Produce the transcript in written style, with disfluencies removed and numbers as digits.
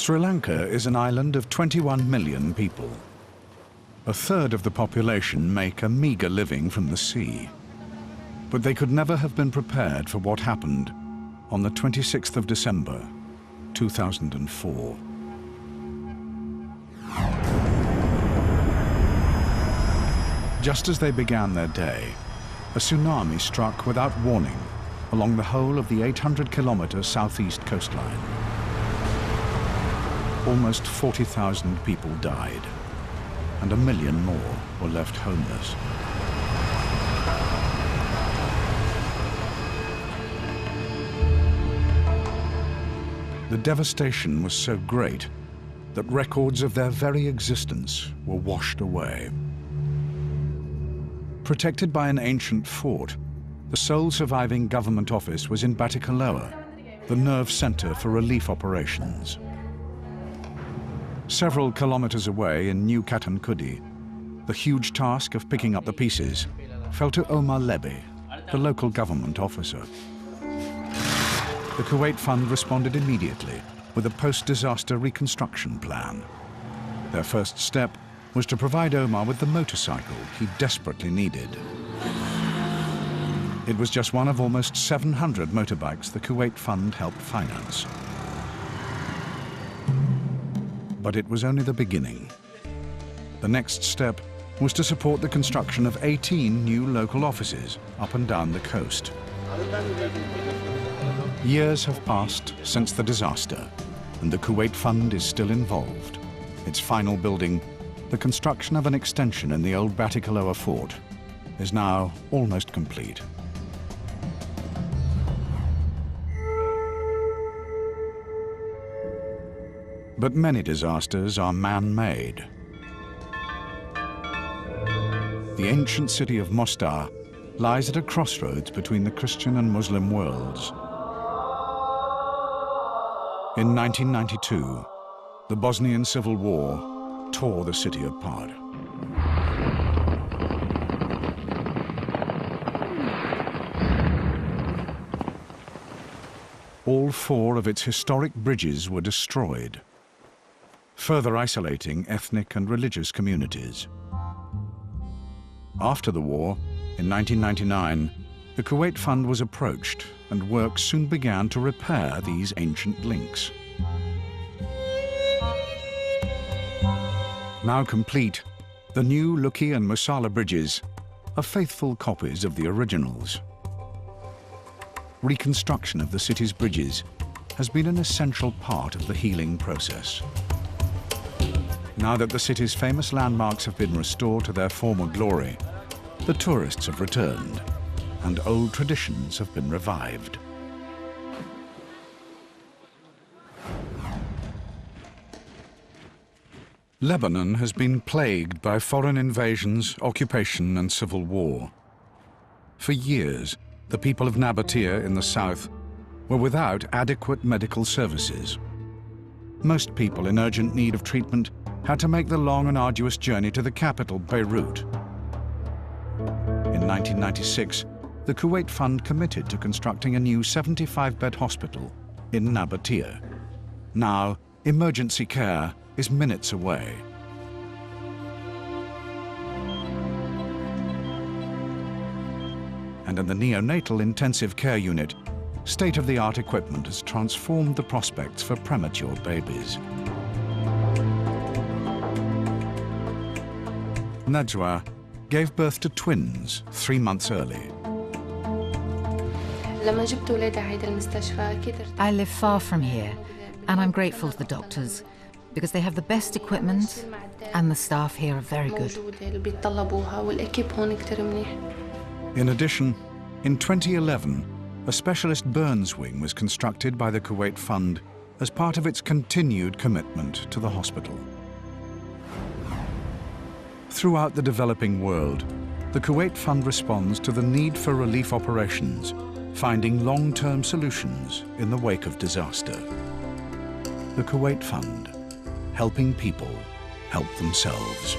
Sri Lanka is an island of 21 million people. A third of the population make a meager living from the sea. But they could never have been prepared for what happened on the 26th of December, 2004. Just as they began their day, a tsunami struck without warning along the whole of the 800-kilometer southeast coastline. Almost 40,000 people died, and 1 million more were left homeless. The devastation was so great that records of their very existence were washed away. Protected by an ancient fort, the sole surviving government office was in Batticaloa, the nerve center for relief operations. Several kilometers away in New Katankudi, the huge task of picking up the pieces fell to Omar Leby, the local government officer. The Kuwait Fund responded immediately with a post-disaster reconstruction plan. Their first step was to provide Omar with the motorcycle he desperately needed. It was just one of almost 700 motorbikes the Kuwait Fund helped finance. But it was only the beginning. The next step was to support the construction of 18 new local offices up and down the coast. Years have passed since the disaster, and the Kuwait Fund is still involved. Its final building, the construction of an extension in the old Batticaloa fort, is now almost complete. But many disasters are man-made. The ancient city of Mostar lies at a crossroads between the Christian and Muslim worlds. In 1992, the Bosnian Civil War tore the city apart. All 4 of its historic bridges were destroyed, further isolating ethnic and religious communities. After the war, in 1999, the Kuwait Fund was approached, and work soon began to repair these ancient links. Now complete, the new Luki and Musala bridges are faithful copies of the originals. Reconstruction of the city's bridges has been an essential part of the healing process. Now that the city's famous landmarks have been restored to their former glory, the tourists have returned, and old traditions have been revived. Lebanon has been plagued by foreign invasions, occupation, and civil war. For years, the people of Nabatea in the south were without adequate medical services. Most people in urgent need of treatment had to make the long and arduous journey to the capital, Beirut. In 1996, the Kuwait Fund committed to constructing a new 75-bed hospital in Nabatea. Now, emergency care is minutes away. And in the neonatal intensive care unit, state-of-the-art equipment has transformed the prospects for premature babies. Najwa gave birth to twins 3 months early. I live far from here, and I'm grateful to the doctors because they have the best equipment and the staff here are very good. In addition, in 2011, a specialist burns wing was constructed by the Kuwait Fund as part of its continued commitment to the hospital. Throughout the developing world, the Kuwait Fund responds to the need for relief operations, finding long-term solutions in the wake of disaster. The Kuwait Fund, helping people help themselves.